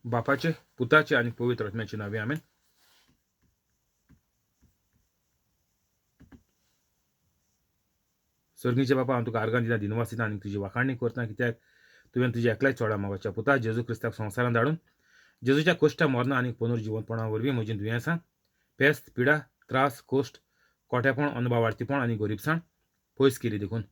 बापाचे, पुताचे आणि पवित्र आत्म्याचे नावे आमेन. स्वर्गीचे बापा, हांव तुका आर्गां दिता, दिनवास दिता आनी तुजी वाखाणणी करता, कित्याक तुवें तुज्या एकल्याच चोडा मोगाच्या पुता जेजू क्रिस्ताक संवसारांत धाडून जेजूच्या कोश्टा मरणा आनी पुनर्जीवनपणा वरवीं म्हजीं दुयेंसां, पेस्त, पिडा, त्रास, कोश्ट, कोठेपण, अनभावार्थीपण आनी गरीबसाण पयस केली देखून.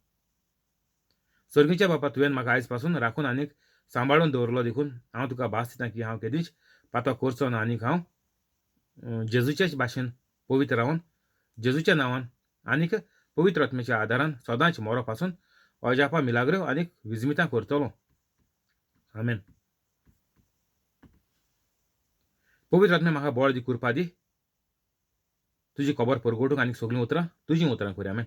स्वर्गीच्या बापा, तुवें म्हाका आयज पासून राखून आनीक सांबाळून दवरलो देखून हांव तुका भास दितां की हांव केदींच पातो करचो ना आनीक हांव जेजूच्याच भाशेन पवित्र रावन जेजूच्या नांवान आनीक पवित्र आत्म्याच्या आदारान सदांच मोरो पासून अजापा मिलाग्र्यो आनीक विजमितां करतलो. आमेन. पवित्र आत्मे म्हाका बळ दी, कृपा दी, तुजी खबर परगोटूंक आनीक सगळीं उतरां तुजीं उतरां करूं. आमेन.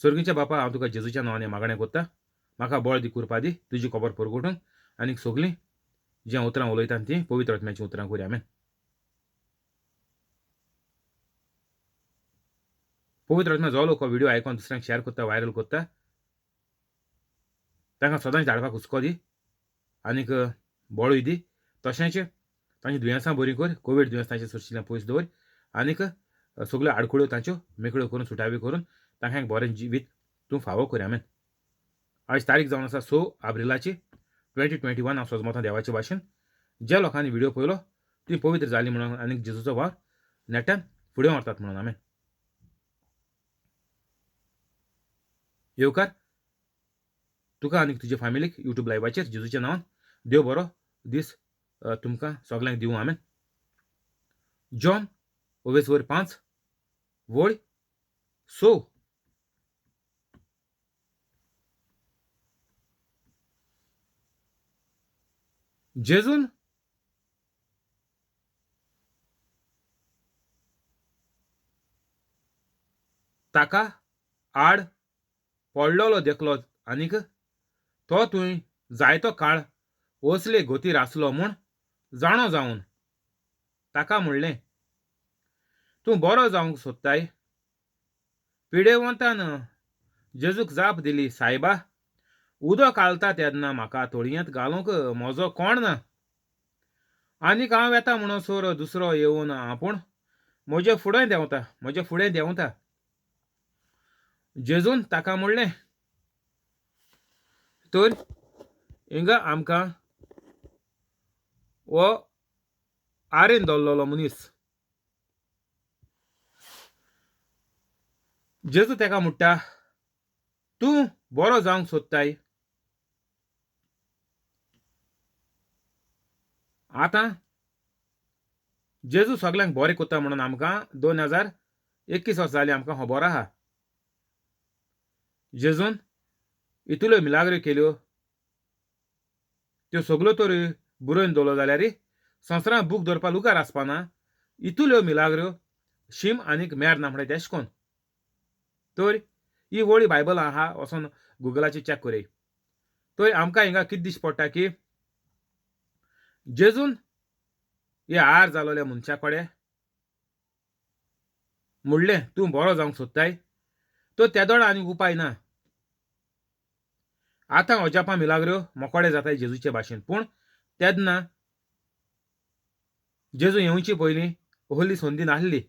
स्वर्गीच्या बापा, हांव तुका जेजूच्या नांवान मागणें करता, म्हाका बळ दी, कृपा दी, तुजी खबर परगोटूंक आनीक सगळीं जें उतरां उलयतात तीं पवित्र आत्म्याचीं उतरां करूं. आमेन. पवित्र आत्मा जो लोक हो व्हिडिओ आयकून दुसऱ्यांक शेअर करता, व्हायरल करता, तांकां सदांच धाडपाक हुस्को दी आनीक बळूय दी. तशेंच तांची दुयेंसां बरीं कर, कोवीड दुयेंस तांचे सुरशिल्ल्यान पयस दवर आनीक सगळ्यो आडखळ्यो तांच्यो मेकळ्यो करून सुटाव्यो करून तांकां एक बरें जिवीत तूं फावो कर. आमेन. आयज तारीख जावन आसा 6 एप्रिलाची 2021. हांव सोजमोतां देवाचे भाशेन ज्या लोकांनी व्हिडिओ पळयलो तीं पवित्र जालीं म्हणून आनीक जेजूचो वावर नेटान फुडें व्हरतात म्हणून. आमेन. येवकार तुका आनीक तुजे फॅमिलीक यूट्यूब लायव्हाचेर जेजूच्या नांवान देव बरो दीस तुमकां सगळ्यांक दिवं. आमेन. जॉन 5 वळ 6. जेजून ताका आड पडलोलो देखलो आनीक तो थंय जायतो काळ असले गोतीर आसलो म्हूण जाणो जावन ताका म्हणलें, तूं बरो जावंक सोदताय. पिडेवंतान जेजूक जाप दिली, सायबा, उदक घालता तेन्ना म्हाका तळयेंत घालूंक म्हजो कोण ना आनीक हांव येता म्हणसर दुसरो येवन आपूण म्हजे फुडें देंवता. जेजून ताका म्हणलें, तर हिंगा आमकां हो आरेन दवरलेलो मनीस. जेजू ताका म्हणटा, तूं बरो जावंक सोदताय. आतां जेजू सगळ्यांक बरें करता म्हणून आमकां 2021 वर्सां जालीं आमकां खबर आहा. जेजून इतल्यो मिलाग्र्यो केल्यो त्यो सगळ्यो तर बरोवन दवरल्यो जाल्यार संवसारांत बूक दवरपाक लुगार आसपाना. इतल्यो मिलाग्र्यो शीम आनीक मेर ना म्हणटा तेश कोन्न. तर ही वळी बायबल आहा वचोन गुगलाचेर चॅक करय. तर आमकां हिंगा कितें दिश्टी पडटा की जेजून हे आर जालोल्या मनशा कडेन म्हणलें, तूं बरो जावंक सोदताय. तो तेदोळ आनीक उपाय ना. आतां अजापां मिलाग्र्यो मोकोडे जाताय जेजूचे भाशेन, पूण तेन्ना जेजू येवचे पयलीं असली संदी नासली.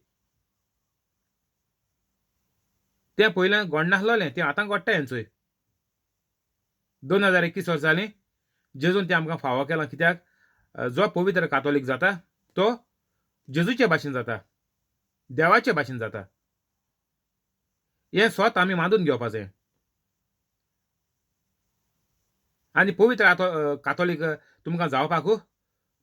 तें पयलें घोड नासलोलें, तें आतां घडटा हेंचोय. 2021 वर्सां जालीं जेजून तें आमकां फावो केलां. कित्याक जो पवित्र कातोलीक जाता तो जेजूचे भाशेन जाता, देवाचे भाशेन जाता. हें स्वत आमी मांडून घेवपा जाय. आनी पवित्र कातोलीक तुमकां जावपाक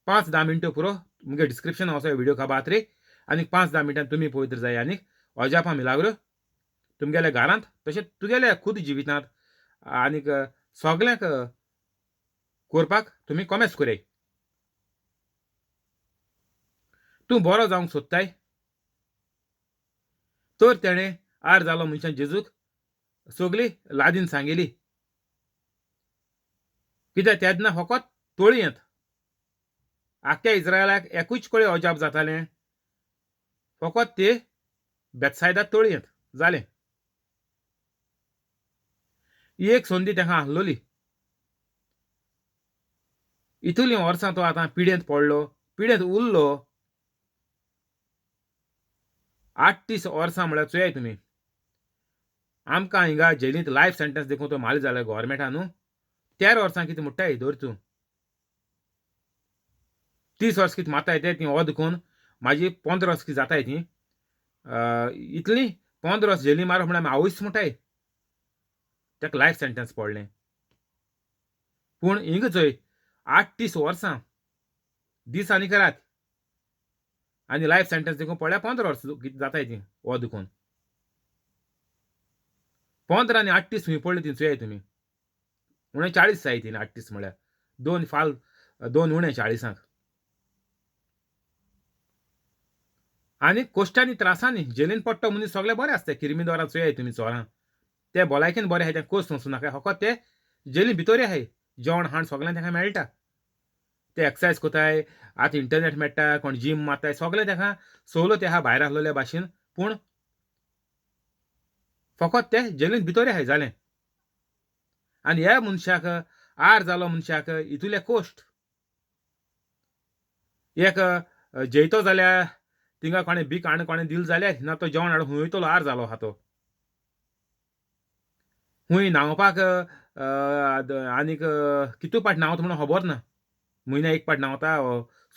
5-10 मिनटं पुरो. मुगे डिस्क्रिप्शन वचो व्हिडिओ काबात रे आनीक 5-10 मिनटान तुमी पवित्र जाय आनीक अजापां मिलाग्र्यो तुमगेल्या घरांत तशेंच तुगेल्या खुद जिवितांत आनीक सगळ्यांक करपाक तुमी कॉमेस करय. तूं बरो जावंक सोदताय. तर तेणें आर जालो मनशान जेजूक सगळी लादीन सांगेली. कित्याक तेन्ना फकत तळयेंत आख्ख्या इस्रायलाक एकूच कडेन अजाप जातालें, फकत ते बेतसायदा तळयेंत जालें. ही एक संदी तांकां आसलोली. इतुली वर्सां तो आतां पिडेंत पडलो, पिडेंत उरलो. 38 वर्सां म्हळ्यार चोयाय तुमी. आमकां हिंगा जेलींत लायफ सेंटन्स देखून तो मारले जाल्यार गोव्हर्मेंटान 13 वर्सां कितें म्हणटाय धर तूं. 30 वर्स कितें मारताय ते ती हो देखून म्हाजी 15 वर्स कितें जाताय ती. इतली 15 वर्स जेली मारप म्हळ्यार आवयस म्हणटाय. ताका लायफ सेंटन्स पडलें. पूण हिंग चोय 38 वर्सां दीस आनी रात आनी लायफ सेंटन्स देखून पडल्यार 15 वर्स कितें जाताय ती हो देखून. 15 आनी 38 खंय पडले ती चोयाय तुमी. उणे 40 जाय ती 38 म्हळ्यार 2 उणे 40. आनी कोश्टांनी त्रासांनी जेलीन पडटो मनीस सगळे बरे आसताय. किरमिदोरां चोयाय तुमी चोरां. ते भलायकेन बरे आहाय, ते कोस वचूं नाका. फकत ते जेली भितोरी आहाय. जेवण खाण सगळें तांकां मेळटा. ते एक्सरसायज कोताय, आतां इंटरनेट मेळटा, कोण जीम मारताय, सगळे ताका सवलती आहा भायर आहलोल्या भाशेन. पूण फकत ते जेलीन भितोरी आहाय जालें. आनी ह्या मनशाक आर जालो मनशाक इतुले कोश्ट. एक जेयतो जाल्यार थिंगा कोणें भीक हाडून कोणें दिली जाल्यार ना तो जेवण हाडून खूंय वयतलो आर जालो आहा तो. खूंय न्हांवपाक आनीक कितू पाट न्हांवता म्हणून खबर ना. म्हयन्या एक पाट न्हांवता,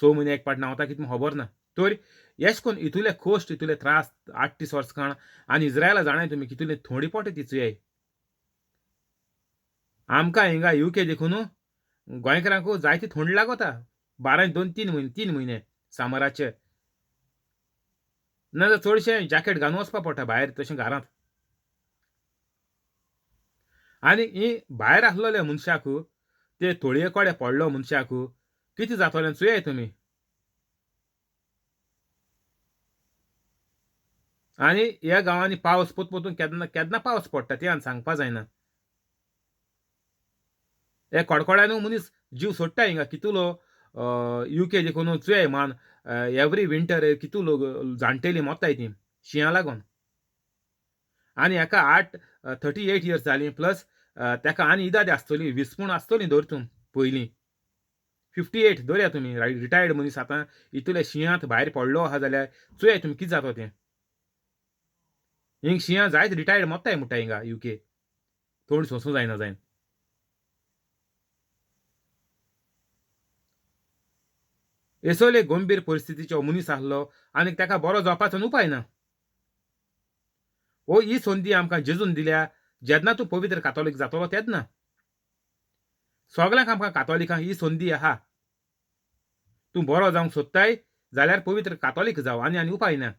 6 म्हयने एक पाट न्हांवता कितें खबर ना. तर एश कोन्न इतुले कोश्ट, इतुले त्रास 38 वर्स काण. आनी इज्रायला जाणाय तुमी कितुले थोडी पोट ती चोयाय. आमकां हिंगा UK देखून गोंयकारांक जायती थंड लागता. 12 2-3 म्हयने 3 म्हयने सामराचे. नाजाल्यार चडशें जॅकेट घालून वचपा पडटा भायर तशें घरांत. आनी ही भायर आहलोल्या मनशाक ते तळये कोडे पडलो मनशाक कितें जातोलें चोयाय तुमी. आनी ह्या गांवांनी पावस पोतपोतून केन्ना केन्ना पावस पडटा तें सांगपा जायना. हे कडकोड्यान मनीस जीव सोडटा हिंगा कितुलो UK देखून चोयाय मान. एवरी विंटर कितू जाणटेली मोत्ताय ती शिंया लागोन. आनी हाका 38 इयर्स जालीं प्लस ताका आनी इदादी आसतली 20 पूण आसतलीं धर तूं पयलीं. 58 धरया तुमी रिटायर्ड मनीस आतां इतुले शिंयांत भायर पडलो आहा जाल्यार चोयाय तुमी कितें जाता तें. हिंग शिंया जायत रिटायर्ड मोत्ताय म्हणटा हिंगा UK. थोडी सोंसूं जायना जायन. एसोले गंभीर परिस्थितीचो मनीस आहलो आनी ताका बरो जावपाचो उपाय ना. हो ही संदी आमकां जेजून दिल्या जेन्ना तूं पवित्र कातोलीक जातलो तेन्ना. सगळ्यांक आमकां कातोलिकांक ही संदी आहा. तूं बरो जावंक सोदताय जाल्यार पवित्र कातोलीक जाव आनी उपाय ना.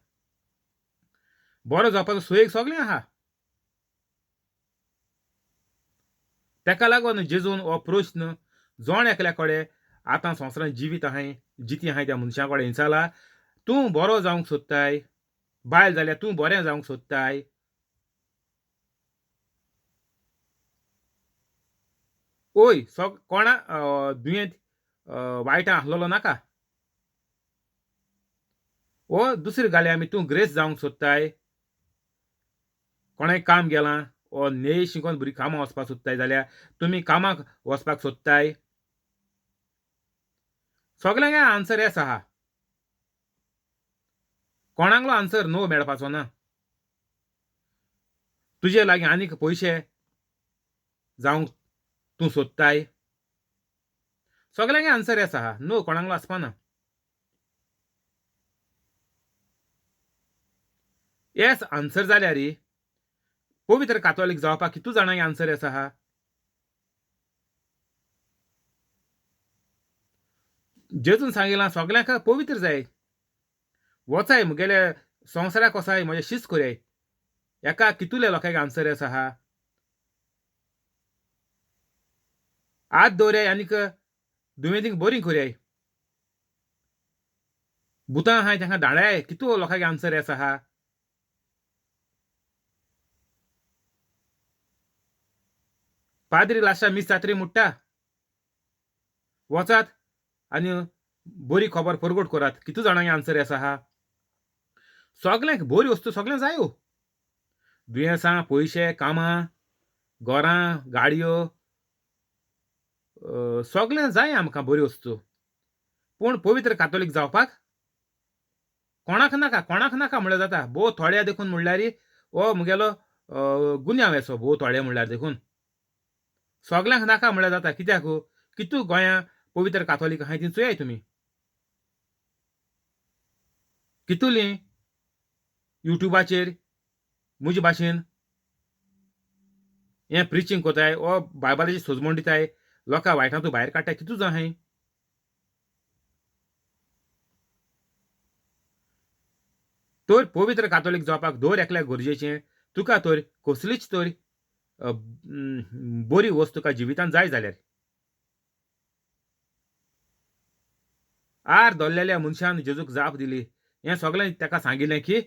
बरो जावपाचो सोयेग सगळें आहा. ताका लागून जेजून हो प्रश्न जोण एकल्या कडेन आतां संवसारांत जिवीत आहाय जिती आहाय त्या मनशा कडेन विचारला. तूं बरो जावंक सोदताय, बायल जाल्यार तूं बरें जावंक सोदताय. ओय कोणा दुयेंत वायट आहलोलो नाका. ओ दुसरी घाली आमी तूं ग्रेस जावंक सोदताय. कोणाय काम गेलां ओ न्हेय शिकोन बरी कामां वचपाक सोदताय जाल्यार तुमी कामाक वचपाक सोदताय. सगळ्यांक आन्सर येस आहा. कोणाकलो आन्सर नो मेळपाचो ना. तुजे लागीं आनीक पयशे जावंक तूं सोदताय. सगळ्यांक आन्सर येस आहा. नो कोणाकलो आसपाना. येस आन्सर जाल्यार पवित्र कातोलीक जावपाक कितू जाणांक आन्सर येस आहा. जेजून सांगिलां सगळ्यांक पवित्र जाय. वचाय मुगेले संवसाराक वचाय म्हजें शिस्त कोराय. एका कितुले लोकांक आन्सर येस आहा. आत दवराय आनीक दुयेंतींक बरीं कोराय. भुतां आहाय तांकां धाडाय कितू लोकांक आन्सर येस आहा. पाद्री लास्टा मीस जात्री म्हणटा वचात आनी बरी खबर परगट करात कितू जाणांक आन्सर येस आहा. सगळ्यांक बरी वस्तू सगळें जायो. दुयेंसां, पयशे, कामां, घरां, गाडयो, सगळें जाय आमकां बऱ्यो वस्तू, पूण पवित्र कातोलीक जावपाक कोणाक नाका म्हणल्यार जाता. भोव थोड्या देखून म्हणल्यार हो मुगेलो गुन्यांव येसो भोव थोडे म्हणल्यार देखून. सगळ्यांक नाका म्हणल्यार जाता. कित्याक कितू गोंयां पवित्र कातोलीक आहाय ती चोयाय तुमी. कितुलीं युट्यूबाचेर म्हजे भाशेन हें प्रिचींग कोताय वो बायबलाची सोजमण दिताय, लोकां वायटांतू भायर काडटाय, कितू जाय आहाय. तर पवित्र कातोलीक जावपाक दर एकल्याक गरजेचें. तुका तर कसलीच तर बरी वस्त तुका जिवितांत जाय जाल्यार आर दोल्लेल्या मनशान जेजूक जाप दिली. हें सगळें ताका सांगिल्लें की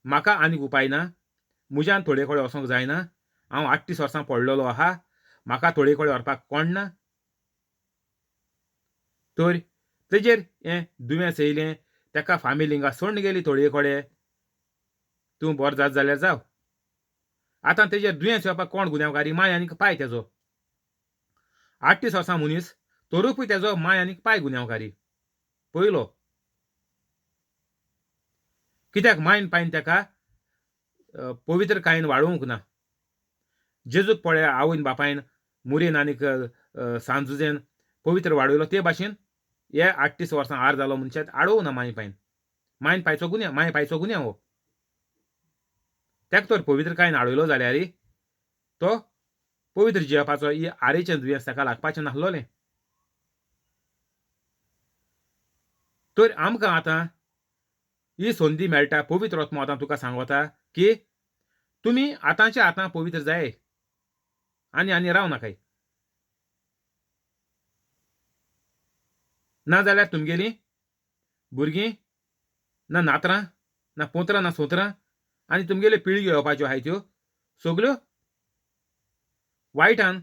म्हाका आनीक उपाय ना, म्हज्यान थोडे कडेन वचोंक जायना, हांव 38 वर्सां पडलेलो आहा, म्हाका थोडे कडेन व्हरपाक कोण ना. तर तेजेर हें दुयेंस येयलें, ताका फामील हिंगा सोडून गेली थोडे कडेन. तूं बरो जात जाल्यार जाव. आतां तेजेर दुयेंस येवपाक कोण गुन्यांवकारी? मांय आनीक पाय तेजो. 38 वर्सां मनीस, तरूपय तेजो मांय आनीक पाय गुन्यांवकारी. पयलो कित्याक मायन पायन ताका पवित्र कायेन वाडोवंक ना. जेजूक पळया आवयन बापायन मुरेन आनीक सांजुजेन पवित्र वाडयलो ते भाशेन हे 38 वर्सां आर जालो मनशाक आडोवं ना मांय पायन. मांय पायचो गुन्यांव हो. ताका तर पवित्र कायेन आडयलो जाल्यार तो पवित्र जियेवपाचो ही आरेचें दुयेंस ताका लागपाचें नाहलोलें. तर आमकां आतां ही संदी मेळटा. पवित्र आत्मो आतां तुका सांगता की तुमी आतांच्या आतां पवित्र जाय आनी राव नाकाय. नाजाल्यार तुमगेलीं भुरगीं ना नातरां ना पोतरां ना सोतरां आनी तुमगेल्यो पिळग्यो येवपाच्यो आहाय त्यो सगल्यो वायटान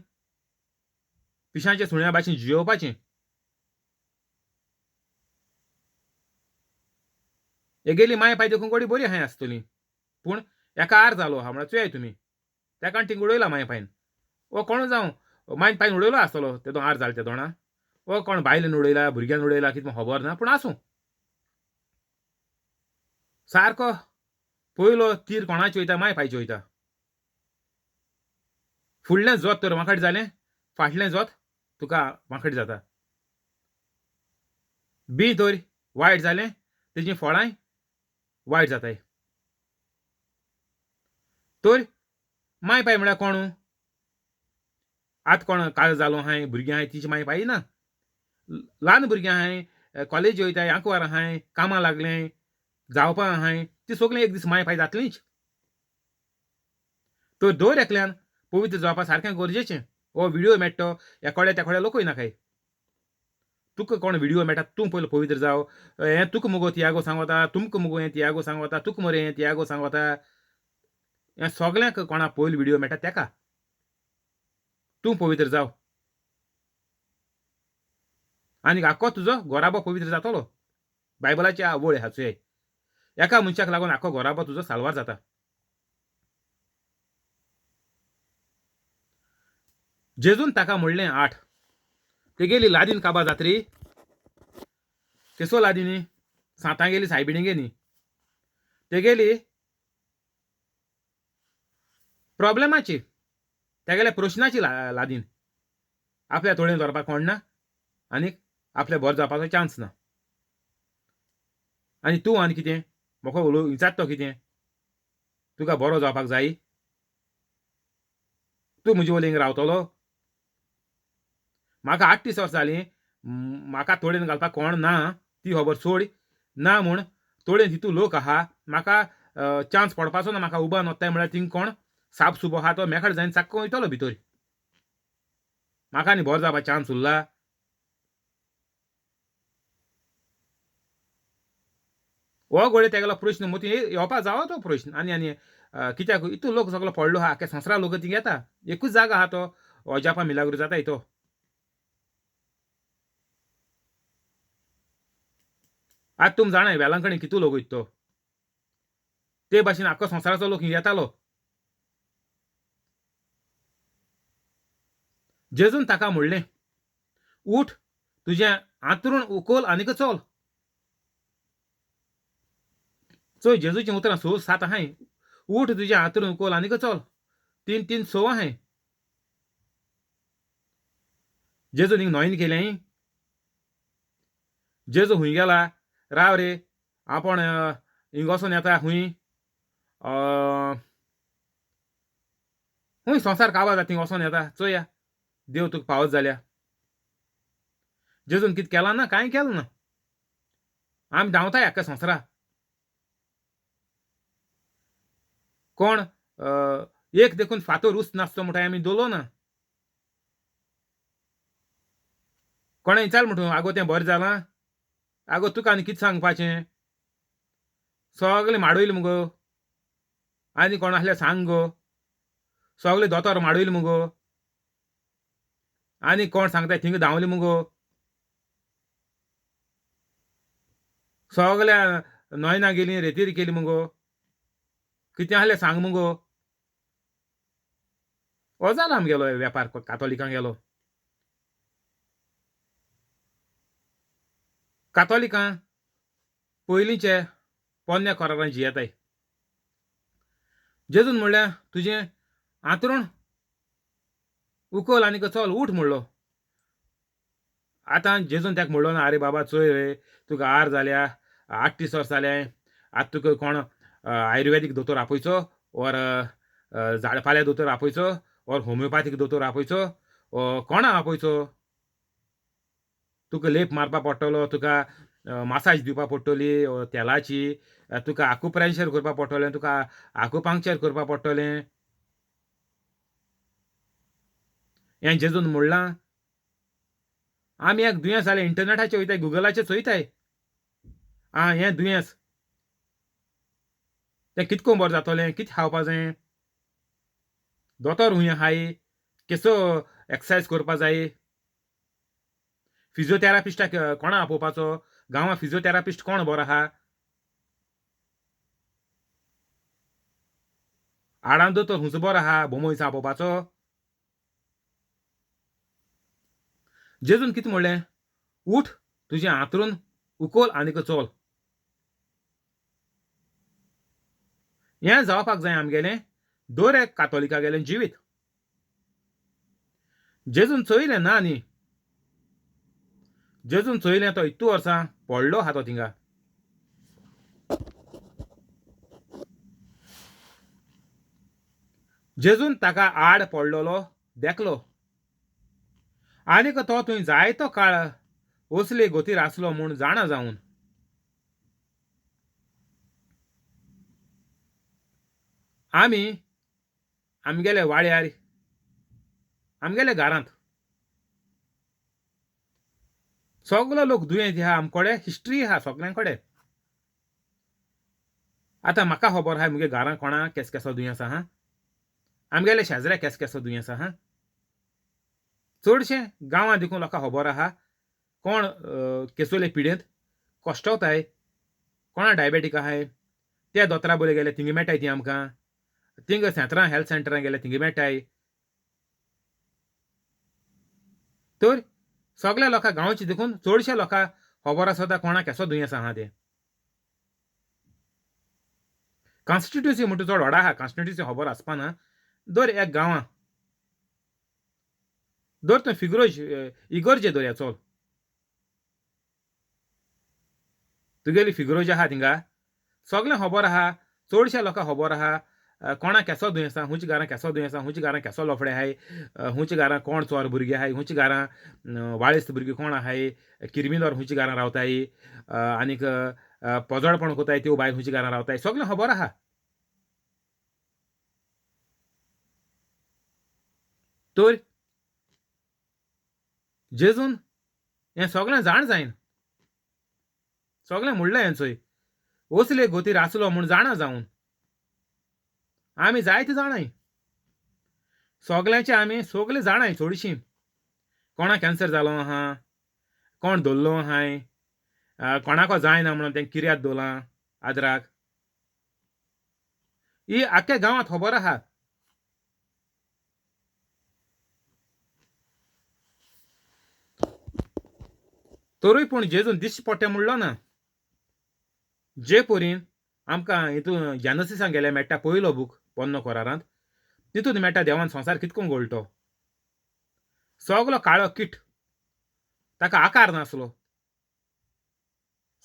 पिशांच्या सुण्या भाशेन जियोवपाचें. हेगेली मांय पाय देखून कोडी बरी आहाय आसतलीं, पूण एका आर जालो आहा म्हळ्यार चोयाय तुमी. ताका थिंग उडयला मांय पायन. वो कोण जावं मांयन पायन उडयलो आसतलो तेदो आर जालो त्या दोणा. वो कोण बायलेन उडयला, भुरग्यान उडयला कितें खबर ना, पूण आसूं. सारको पयलो तीर कोणाचें वयता? मांय पायचें वयता. फुडलें जोत तर वांकड जालें, फाटलें जोत तुका वांकड जाता. बी तर वायट जालें, तेजीं फळांय वायट जाताय. तर मांय पाय म्हळ्यार कोण? आतां कोण काळो जालो आहाय, भुरगीं आहाय तिची मांय पायना. ल्हान भुरगीं आहाय, कॉलेज वयताय, आंकवार आहाय, कामां लागलें, जावपां आहाय, तीं सगळीं एक दीस मांय पाय जातलींच. तर दर एकल्यान पवित्र जावपा सारकें गरजेचें. हो व्हिडिओ मेळटा तो एकोड्या तेकोड्या लोकूय नाकाय. तुका कोण व्हिडिओ मेळटा तूं पयलो पवित्र जाव. हें तुका मुगो तियागो सांगता, तुमकां मुगो हें तियागो सांगता, तुका मरे हें तियागो सांगता. हें सगल्यांक कोणाक पयलो व्हिडिओ मेळटा तेका. तूं पवित्र जाव आनीक आख्खो तुजो घोराबो पवित्र जातलो. बायबलाची वळ हाचोय. एका मनशाक लागून आख्खो घोराबो तुजो साल्वार जाता. जेजून ताका म्हणलें 8 तेगेली लादीन काबार जातरी केसो लादीनी सांतांगेली सायबिणींगेनी तेगेली प्रॉब्लेमाची तेगेल्या प्रश्नाची लादीन आपल्या तोडेन धरपाक कोण ना आनीक आपल्या बरो जावपाचो चान्स ना. आनी तूं आनी कितें म्हाका उलोव विचारता तो कितें? तुका बरो जावपाक जाय? तूं म्हजे वलीं रावतलो? म्हाका 38 वर्सां जालीं, म्हाका तोडेन घालपाक कोण ना ती खबर सोड. ना म्हूण तोडेन हितू लोक आहा, म्हाका चान्स पडपाचो ना म्हाका उबान वताय म्हळ्यार थिंग कोण साप सुबो आहा तो मेकळे जायन चाक्को वयतलो भितर. म्हाका आनी बरो जावपाक चान्स उरला. हो घोडये तेगेलो प्रश्न मतीं येवपाक जावो तो प्रश्न. आनी कित्याक इतू लोक सगलो पडलो आहा, आख्या संवसारा लोक थिंग येता. एकूच जागा आहा तो ओजापा मिलाग्रो जाताय तो. आतां तुमी जाणाय वेलांकणी कितू लोक वयता तो. ते भाशेन आख्खो संवसाराचो लोक हिंग येतालो. जेजून ताका म्हणलें उठ तुझ्या आंतरून उखल आनीक चल. चोय जेजूची उतरां 6-7 आहाय. उठ तुझ्या आंतरून उखल आनीक चल. 3-3-6 आहाय. जेजू हिंग नॉईन केलें. जेजू हुंय गेला. राव रे आपण हिंग वचून येता हुंय हुंय संवसार काबार जाता थिंग वचोन येता. चोया देव तुका पावत जाल्यार. जेजून कितें केलां ना कांय केलें ना. आमी धांवताय आख्ख्या संवसारा. कोण एक देखून फातर उस्त नासतो म्हणटा आमी दवरलो ना. कोणें विचारलें म्हणटू आगो तें बरें जालां. आगो तुका आनी कितें सांगपाचें. सगळें माडवयलें मुगो. आनी कोण आसल्यार सांग गो. सगळे दोतोर माडवयले मुगो. आनी कोण सांगताय थिंग धांवले मुगो. सगल्या नॉयना गेलीं रेतीर केली मुगो. कितें आसल्यार सांग मुगो. हो जाला आमगेलो वेपार कातोलिकांक गेलो. कातोलिकां पयलींचे पोन्न्या कोरारान जियेताय. जेजून म्हणल्यार तुजें आंतरूण उखल आनीक चल उठ म्हणलो. आतां जेजून ताका म्हणलो ना आरे बाबा चोय रे तुका आर जाल्या 38 वर्सां जाल्याय. आतां तुका कोण आयुर्वेदीक दोतोर आपयचो ओर झाडपाल्या दोतोर आपयचो ओर होमिओपॅथीक दोतोर आपयचो कोणा आपयचो. तुका लेप मारपा पडटलो. तुका मासाज दिवपा पडटली तेलाची. तुका आकुप्रेशर करपा पडटलें. तुका आकुपंक्चर करपा पडटलें. हें जेजून म्हणलां. आमी एक दुयेंस जाल्यार इंटरनेटाचेर वयताय गुगलाचेर चोयताय. हें दुयेंस तें कितको बरें जातोलें. कितें खावपा जाय. दोतोर हुंय आहाय. केसो एक्सरसायज करपा जाय. फिजिओथेरापिस्टाक कोणा आपोवपाचो. गांवां फिजिओथेरापिस्ट कोण बरो आहा. हाडां दोतोर हुंचो बरो आहा बोमोयसा आपोवपाचो. जेजून कितें म्हणलें उठ तुजें आंतरून उखल आनीक चल. हें जावपाक जाय आमगेलें दर एक कातोलिकागेलें जिवीत. जेजून चोयलें ना न्ही. जेजून चोयलें तो इतू वर्सां पडलो आहा तो थिंगा. जेजून ताका आड पडलोलो देखलो. आनीक तो थंय जायतो काळ असले गोतीर आसलो म्हूण जाणा जावन. आमी आमगेले वाड्यार आमगेले घरांत सगलो लोक दुयेंत आहा. आमकोडे हिस्ट्री आहा सगल्यांकोडे. आतां म्हाका खबर आहा मुगे घरां कोणा केस केसो दुयेंस आहा. आमगेले शेजऱ्या केस केसो दुयेंस आहा. चडशे गांवां देखून लोकां खबर आहा कोण केसोले पिडेंत कोश्टोताय. कोणा डायबेटीक आहाय ते दोतोरा बोले गेले थिंग मेळटाय ती आमकां. थिंग सेंतरां हेल्थ सेंटरां गेले थिंग मेळटाय. तर सगल्या लोकां गांवचे देखून चडशे लोकां खबर आसता कोणा केसो दुयेंस आहा तें. कॉन्स्टिट्युन्सी म्हणटा चड व्हड आहा. कॉन्स्टिट्युन्सी खबर आसपाना. दर एक गांवां दर थंय फिग्रोज इगर्जे दर चल. तुगेली फिग्रोज आहा थिंगा सगलें खबर आहा. चडशे लोकां खबर आहा कोणा केसो दुयेंस आहा. हुंच घरां केसो दुयेंस आहा. हुंच घरां केसो लोफडे आहाय. हुंच घरां कोण चोर भुरगीं आहाय. हुंच घरां वाळेस्त भुरगीं कोण आहाय. किरमिनोर हुंच घरां रावताय. आनीक पोजोळपण कोताय त्यो बायल हुंच घरां रावताय. सगलें खबर आहा. तर जेजून हें सगलें जाण जायन सगलें म्हणलें हें चोय असले गोतीर आसलो म्हूण जाणा जावन. आमी जायते जाणाय. सगल्यांचे आमी सगलीं जाणाय चडशीं. कोणा कॅन्सर जालो आहा. कोण धरलो आहाय. कोणाको जायना म्हणून तें किऱ्यात दवरलां आद्राक. ही आख्ख्या गांवांत खबर आहा. तरूय पूण जेजून दिश्टी पडटा म्हणलो ना. जे परीन आमकां हितून जेनसिसान गेल्यार मेळटा पयलो बूक पोन्नो कोरारांत, तितून मेळटा देवान संवसार कितको घडलो. सगलो काळो किट, ताका आकार नासलो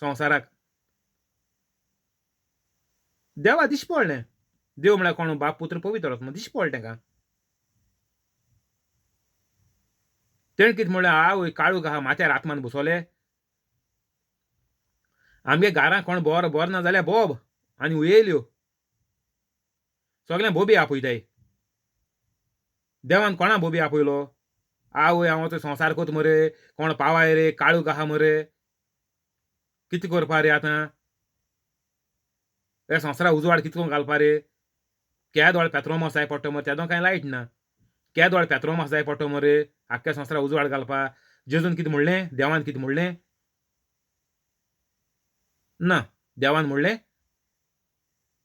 संवसाराक. देवा दिश्टी पडलें. देव म्हळ्यार कोण? बाप, पुत्र, पवित्र आत्मा दिश्टी पडलें तांकां. तेणें कितें म्हणलें, आवय काळूक आहा, माथ्यार आत्मान बसोले. आमगे घरां कोण बोर ना जाल्यार बोब आनी उयेल्यो सगळ्यांक बोबी आपयताय. देवान कोणा बोबी आपयलो? आवय हांव तो संवसार कोत मरे, कोण पावाय रे, काळूक आहा मरे, कितें करपा रे आतां? हे संवसारा उजवाड कितको घालपा रे? केद व्हड पेत्रोमास जाय पडटा मरे, तेदो कांय लायट ना. केद व्हड पेत्रोमास जाय पडटा मरे आख्ख्या संवसारा उजवाड घालपा. जेजून कितें म्हणलें? देवान कितें म्हणलें? ना, देवान म्हणलें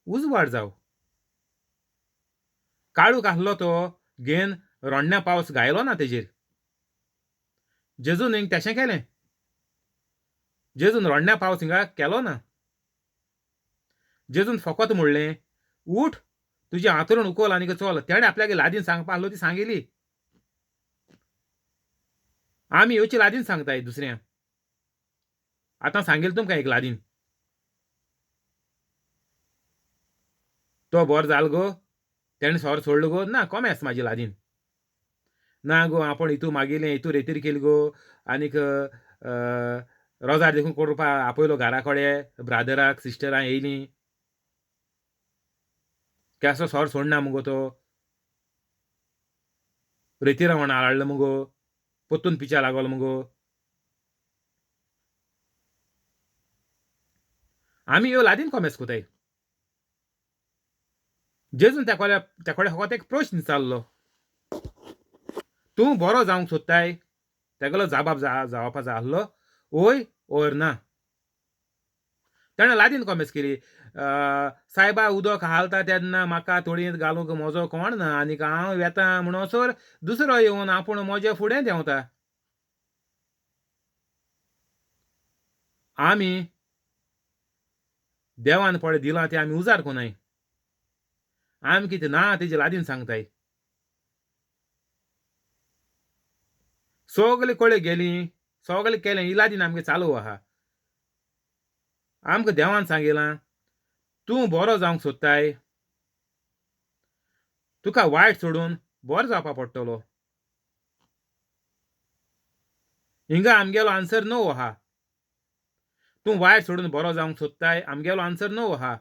उजवाड जाव. काळूक आसलो तो घेवन रोडण्या पावस घायलो ना तेजेर. जेजून हिंग तशें केलें. जेजून रोडण्या पावस हिंगा केलो ना. जेजून फकत म्हणलें, उठ, तुजें आंतरूण उखल आनीक चल. तेणें आपल्यागे लादीन सांगपा आहलो ती सांगिली. आमी येवची लादीन सांगताय दुसऱ्यांक. आतां सांगिल्लें तुमकां एक लादीन. तो बोर जाल गो, तेणें सोर सोडलो गो, ना कोमेस म्हाजी लादीन. ना गो, आपूण हितू मागिल्लें, हितू रेतीर केली गो, आनीक रोजार देखून करपा आपयलो घरा कडेन, ब्रादराक, सिस्टरां येयलीं. केसो सोर सोडना मुगो तो. रेतीर रावण हाडलो मुगो, पोत्तून पिच्या लागलो मुगो. आमी ह्यो लादीन कोमेस कोताय. जेजून ते कडेन फकत एक प्रश्न विचारलो, तूं बरो जावंक सोदताय? तेगेलो जबाब जावपा जाय आहलो, ओय ओर ना. तेणें लादीन कोमेस केली, सायबा उदक हालता तेन्ना म्हाका तोळयेंत घालूंक म्हजो कोण ना, आनीक हांव वेतां म्हणसर दुसरो येवन आपूण म्हजे फुडें देंवता. आमी देवान पळय दिलां तें आमी उजार कोनाय. आमी कितें ना तेजी लादीन सांगताय. सगळीं कडेन गेलीं, सगळें केलें, ही लादीन आमगे चालू आहा. आमकां देवान सांगिलां, तूं बरो जावंक सोदताय, तुका वायट सोडून बरो जावपा पडटलो. हिंगा आमगेलो आन्सर नो आहा. तूं वायट सोडून बरो जावंक सोदताय, आमगेलो आन्सर नो आहा.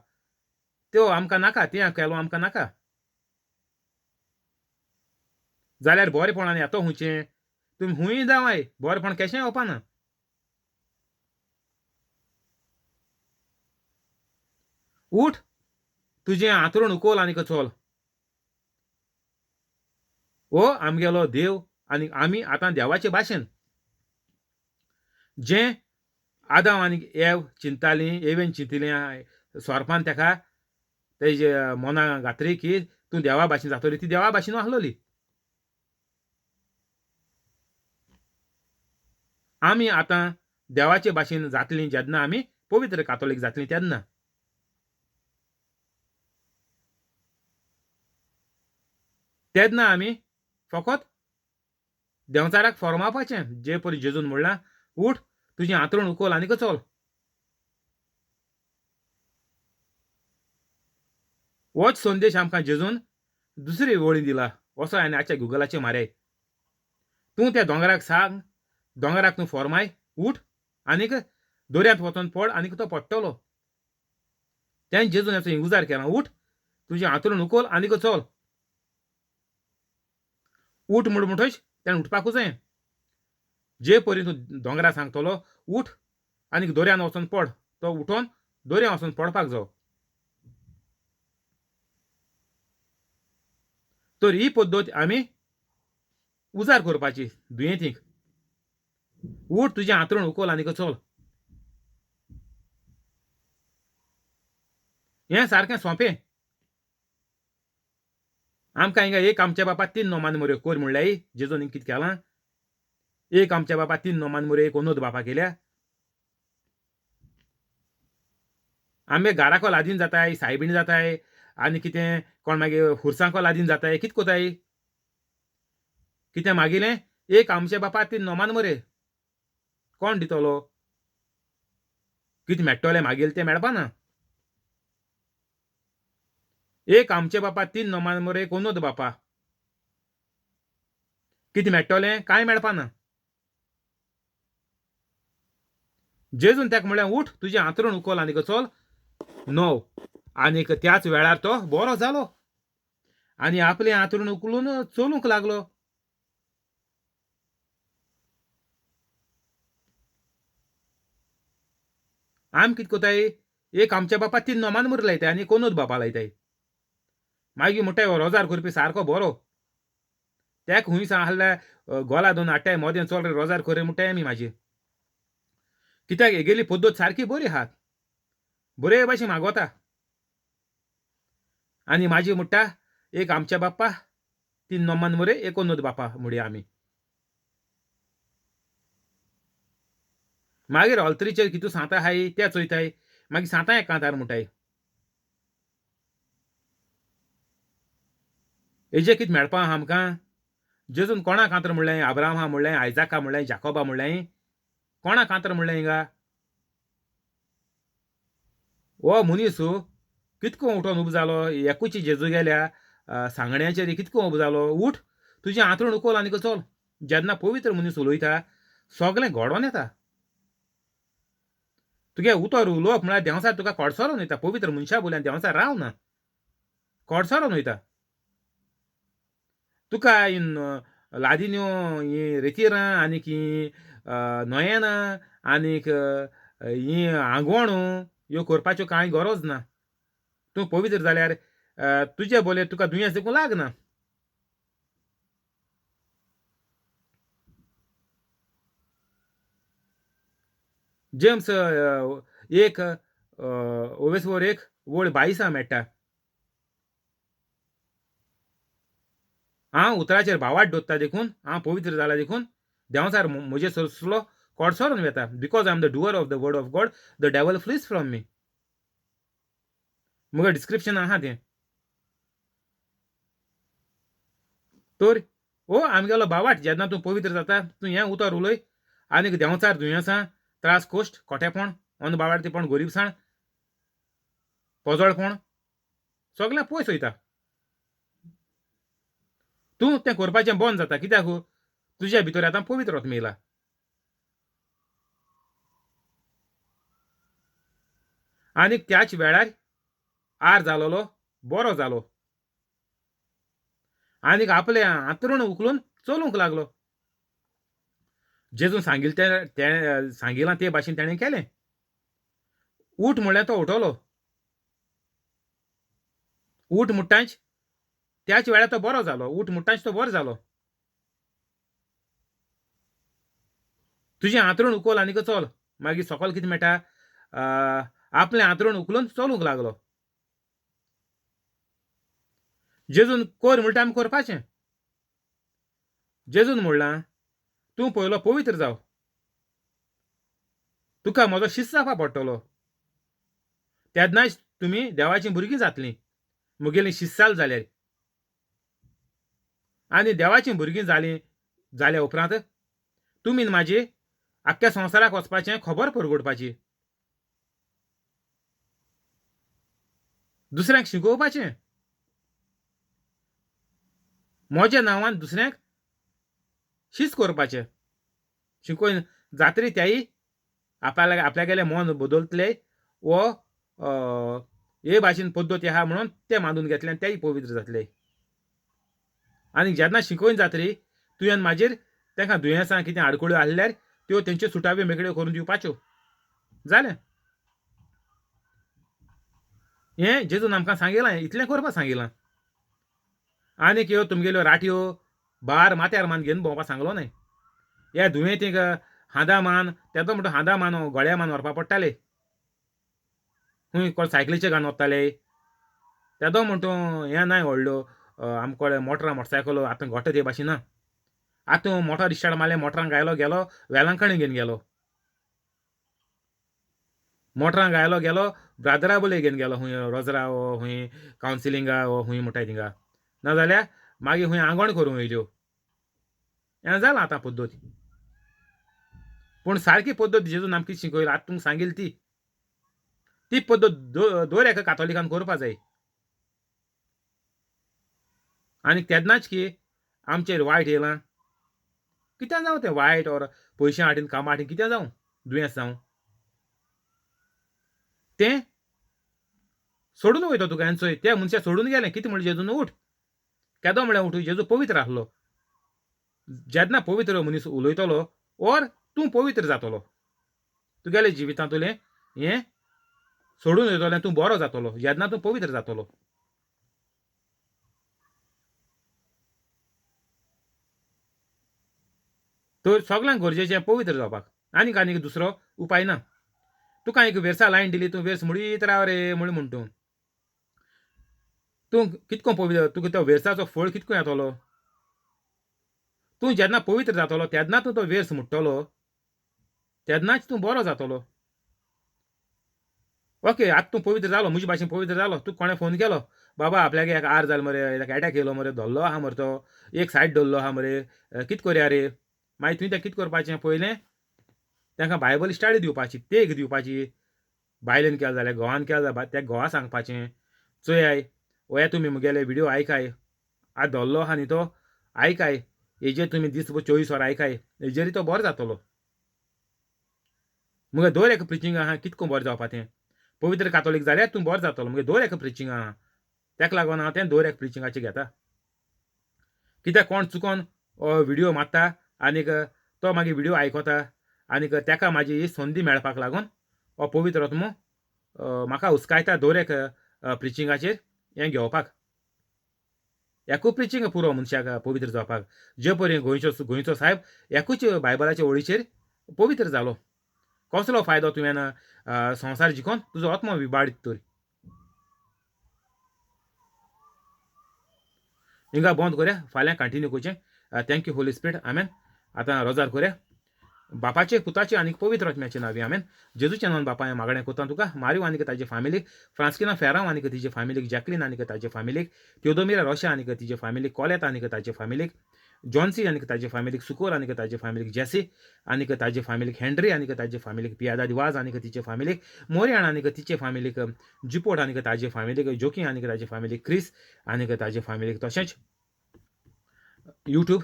त्यो आमकां नाका, तें केलो आमकां नाका. जाल्यार बरेपणान येतो खुंयचें? तुमी खूंय जावाय, बरेपण केशें येवपाना. उठ, तुजें आंतरूण उखल आनीक चल. हो आमगेलो देव आनीक आमी आतां देवाचे भाशेन. जें आदाम आनीक एव चिंतालीं, एवेन चिंतिल्लें सोरपान तेका तेजे मना घातली की तूं देवा भाशेन जातली, ती देवा भाशेन आहलोली. आमी आतां देवाचे भाशेन जातलीं जेन्ना आमी पवित्र कातोलीक जातलीं तेन्ना. तेन्ना आमी फकत देंवचाराक फॉर्मावपाचें, जे परी जेजून म्हणलां, उठ, तुजें आंतरूण उखल आनीक चल. होच संदेश आमकां जेजून दुसरे वळीन दिला. असो हांवें आजच्या गुगलाचेर मारयाय. तूं त्या दोंगराक सांग, दोंगराक तूं फॉर्माय, उठ आनीक दर्यांत वचोन पड आनीक तो पडटलो. तें जेजून हेचो उजार केला, उठ, तुजें आंतरूण उखल आनीक चल. उठ म्हणटच तेणें उठपाकूच जाय. जे परी तूं दोंगरा सांगतलो, उठ आनीक दर्यान वचोन पड, तो उठोन दर्या वचोन पडपाक जाय. तर ही पद्दत आमी उजार करपाची दुयेंतींक. उठ, तुजें आंतरूण उखल आनीक चल. हें सारकें सोंपें. आमकां हिंगा एक आमच्या बापा 3 नोमान मऱ्यो कोर म्हणल्याय जेजून हिंग कितें केलां. एक आमच्या बापा 3 नोमान मुरे कोनोद बापा केल्या आंबे घाराको लादीन जाताय सायबीण जाताय आनी कितें कोण मागीर हुरसांको लादीन जाताय कितें कोताय कितें मागिलें एक आमच्या बापा 3 नोमान मरे कोण दितलो कितें मेळटलें मागील तें मेळपाना एक आमचे बापा 3 नोमान मरे कोनोद बापा कितें मेळटलें कांय मेळपाना जेजून ताका म्हळ्यार उठ तुजें आंतरूण उखल आनीक चल णव आनीक त्याच वेळार तो बरो जालो आनी आपलें आंतरूण उखलून चलूंक लागलो आमी कितें कोताय एक आमच्या बापा 3 नोमान मुरे लायताय आनी कोनोद बापा लायताय मागीर म्हणटाय हो रोजार करपी सारको बरो ताका खूंय आहल्यार गोला दोन हाडटाय मोदें चल रे रोजार कर रे म्हणटाय आमी म्हाजी कित्याक हेगेली पद्दत सारकी बरी आहा बरे भाशेन मागोता आनी म्हाजी म्हणटा एक आमच्या बाप्पा 3 नोमान मुरे एकोनोद बापा म्हणया आमी मागीर ऑल्तरीचेर कितू सांता आहाय ते चोयताय मागीर सांता एकांतार म्हणटाय हेजे कितें मेळपा आहा आमकां जेजून कोणाक कांतर म्हणलें आब्रामा म्हणलें आयजाका म्हणलें जाकोबा म्हणलें कोणाक कांतर म्हणलें हिंगा हो मनीस कितको उठोन उबो जालो एकूच जेजू गेल्या सांगण्याचेर कितको उबो जालो उठ तुजें आंतरूण उखल आनीक चल जेन्ना पवित्र मनीस उलयता सगळें घडोवन येता तुगे उतर उलोवप म्हळ्यार देंवसार तुका कोडसोरून वयता पवित्र मनशा बोल्यान देंवसार रावना कोडसोरून वयता तुका लादिन्यो ही रेतीर आनीक ही न्हंयेन आनीक ही आंगवण ह्यो करपाच्यो कांय गरज ना तूं पवित्र जाल्यार तुजे बोले तुका दुयेंस देखून लागना जेम्स एक 1 वळ 22 मेळटा हांव उतराचेर भावाट दोत्ता देखून हांव पवित्र जाला देखून देंवसार म्हजे ससलो कोडसोरून वेता because I am the doer of the word of God the devil fleas from me म्हगे डिस्क्रिप्शन आहा तें तर आमगेलो भावाट जेन्ना तूं पवित्र जाता तूं हें उतर उलय आनीक देंवचार दुयेंसां त्रास कोश्ट खोटेपण अन्न बावार्थीपण गरीबसाण पोजोळपण सगळें पयस वयता तूं तें करपाचें बंद जाता कित्याक तुज्या भितर आतां पवित्र आत्मा येयला आनीक त्याच वेळार आर जालोलो बरो जालो आनीक आपलें आंतरूण उखलून चलूंक लागलो जेजून सांगिल्लें तें सांगिलां ते भाशेन ताणें केलें उठ म्हळ्यार तो उठलो उठ म्हणटाच त्याच वेळार तो बरो जालो उठ म्हणटाच तो बरो जालो तुजें आंतरूण उखल आनीक चल मागीर सकयल कितें मेळटा आपलें आंतरूण उखलून चलूंक लागलो जेजून कर म्हणटा आमी करपाचें जेजून म्हणलां तूं पयलो पवित्र जाव तुका म्हजो शिश्य जावपा पडटलो तेन्नाच तुमी देवाचीं भुरगीं जातलीं मुगेलीं शिश्याल जाल्यार आनी देवाचीं भुरगीं जाल्या उपरांत तुमी म्हाजी आख्ख्या संवसाराक वचपाचें खबर परगडपाची दुसऱ्यांक शिकोवपाचें म्हज्या नांवान दुसऱ्यांक शिस्त करपाचें शिकोवन जातरी त्याय आपल्यागेलें मन बदलतले वो हे भाशेन पद्दती आहा म्हणून ते मानून घेतले तेय पवित्र जातले आनी जेन्ना शिकोवन जातरी तुवें म्हाजेर तांकां दुयेंसां कितें आडखळ्यो आसल्यार त्यो तेंच्यो सुटाव्यो मेकळ्यो करून दिवपाच्यो जालें हें जेजून आमकां सांगिलां इतलें करपाक सांगिलां आनीक ह्यो तुमगेल्यो राटयो बार माथ्यार मान घेवन भोंवपाक सांगलो न्हय ह्या दुयेंतीक हांदा मान तेदो म्हणटा हांदा मान गळ्या मान व्हरपा पडटाले खूंय कोण सायकलीचेर घालून वताले तेदो म्हणटा हें नाय व्हडल्यो आमकोडे मोटरां मोटरसायकलो आतां घोटां ते भाशेन ना आतां मोटो रिस्टार्ट मारलें, मोटरान गायलो गेलो, वेलांकणी घेवन गेलो. मोटरान गायलो गेलो, ब्रादरा बोले घेवन गेलो खूंय रोजरा वो खूंय कावन्सिलिंगा वो खूंय म्हणटाय थिंगा. नाजाल्यार मागीर खूंय आंगवण करूंक येयल्यो. हें जालां आतां पद्दत. पूण सारकी पद्दत जेजून आमकां शिकयला आतां तुमकां सांगिल्ली ती पद्दत दर एका कातोलिकान करपा जाय. आनी तेन्नाच की आमचेर वायट येयलां. कितें जावं तें वायट ओर पयशे हाटीन कामां हाटीन कितें जावं, दुयेंस जावं. तें सोडून वयता तुका आनी चोय. त्या मनशा सोडून गेलें कितें म्हण जेजून उठ. केदो म्हळ्यार उठ. जेजू पवित्र आसलो. जेन्ना पवित्र मनीस उलयतलो ओर तूं पवित्र जातलो. तुगेल्या जिवितांतलें हें सोडून वयतलो आनी तूं बरो जातलो जेन्ना तूं पवित्र जातलो. तर सगळ्यांक गरजेचें पवित्र जावपाक. आनीक दुसरो उपाय ना. तुका एक वेर्सा लायन दिली, तूं वेर्स म्हणीत राव रे म्हूण तूं. तूं कितको पवित्र तुका तो वेर्साचो फळ कितको येतलो. तूं जेन्ना पवित्र जातलो तेन्ना तूं तो वेर्स म्हणटलो. तेन्नाच तूं बरो जातलो. ओके, आतां तूं पवित्र जालो, म्हजे भाशेन पवित्र जालो. तुका कोणें फोन केलो, बाबा आपल्याक एक आर जालो मरे, एटॅक येयलो मरे, धरलो आहा मरे तो, एक सायड दवरलो आहा मरे, कितें करया रे. मागीर तुवें तें कितें करपाचें पयलें तांकां बायबल स्टडी दिवपाची, तेग दिवपाची. बायलेन केलो जाल्यार घोवान केलो जाल्यार त्या घोवा सांगपाचें, चोयाय हो तुमी मुगेले व्हिडिओ आयकाय. आज धरलो आहा न्ही तो, आयकाय. हेजेर तुमी दिसभर 24 वरां आयकाय. हेजेर तो बरो जातलो. मुगे दर एक प्रिचींग आहा कितको बरें जावपा तें. पवित्र कातोलीक जाल्यार तूं बरो जातलो. मुगे दर एक प्रिचींग आहा. तेका लागोन हांव तें दर एक प्रिचिंगाचें घेता. कित्याक कोण चुकोन व्हिडिओ मारता आनीक तो मागीर व्हिडिओ आयकोता आनीक तेका म्हाजी ही संदी मेळपाक लागून हो पवित्र आत्मो म्हाका हुस्कायता दर एक प्रिचिंगाचेर हें घेवपाक. एकूच प्रिचींग पुरो मनशाक पवित्र जावपाक. जे परेन गोंयचो साहेब एकूच बायबलाच्या ओळीचेर पवित्र जालो. कसलो फायदो तुवें संवसार जिखोन तुजो आत्मो विबाडीत तर. हिंगा बंद करया, फाल्यां कंटिन्यू करचें. Thank you holy spirit. आमेन. आतां रोजार करया. बापाचे, पुताचे आनी पवित्र आत्म्याचे नांवी आमेन. जेजूच्या नांवान बापा हें मागणें कोत्ता तुका. मारियो आनीक ताचे फॅमिलीक, फ्रांस्किना फेरांव आनीक तिचे फॅमिलीक, जॅकलीन आनीक ताचे फॅमिलीक, थियोदोमिरा रोशा आनीक तिचे फॅमिलीक, कॉलेत आनीक ताचे फॅमिलीक, जॉन्सी आनीक ताचे फॅमिलीक, सुकोर आनीक ताचे फॅमिलीक, जेसी आनीक ताचे फॅमिलीक, हेनरी आनीक ताचे फॅमिलीक, पियादा दिवाज आनीक तिचे फॅमिलीक, मोरियान आनीक तिचे फॅमिलीक, जिपोट आनीक ताचे फॅमिलीक, जोकी आनीक ताचे फॅमिलीक, क्रिस आनीक ताचे फॅमिलीक, तशेंच यूट्यूब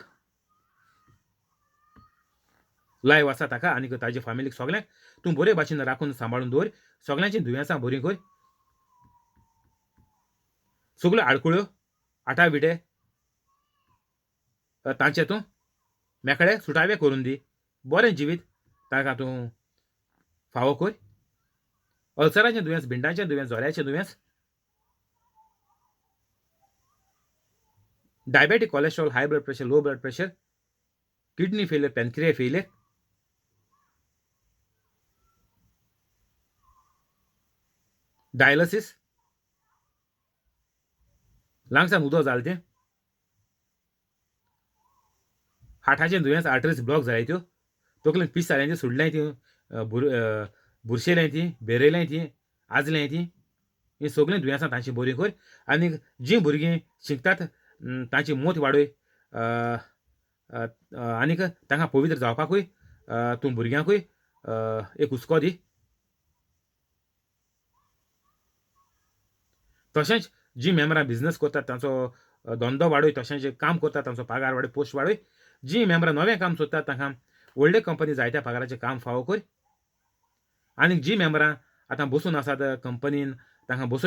लायव्ह आसा ताका आनीक ताजे फॅमिलीक सगळ्यांक तूं बरे भाशेन राखून सांबाळून दवर. सगळ्यांची दुयेंसां बरी कर. सगल्यो आडकुळ्यो आटाविटे तांचे तूं मेकळे सुटावे करून दी. बरें जिवीत ताका तूं फावो कर. अल्सराचें दुयेंस, भिंडाचें दुयेंस, जोऱ्याचें दुयेंस, diabetic, cholesterol, high blood pressure, low blood pressure, kidney failure, pancreas failure, dialysis, लांगसान उदक जालें तें, हार्टाचें दुयेंस, आर्टरीज ब्लॉक जाल्याय त्यो, तकलेन पीस जाल्याय ती, सुडल्याय ती, बुरशेल्याय ती, बेरयल्याय ती, आजल्याय ती, ही सगळीं दुयेंसां तांची बरी कर. आनीक जीं भुरगीं शिकतात तांची मोत वाडय. आनीक तांकां पवित्र जावपाकूय तूं भुरग्यांकूय एक हुस्को दी. तशेंच जीं मेंबरां बिझनस करतात तांचो धंदो वाडय. तशेंच काम करतात तांचो पगार वाडय, पोस्ट वाडय. जीं मेंबरां नवें काम सोदतात तांकां व्हडले कंपनी जायत्या पगाराचें काम फावो कर. आनीक जीं मेंबरां आतां बसून आसात कंपनीन तांकां बसून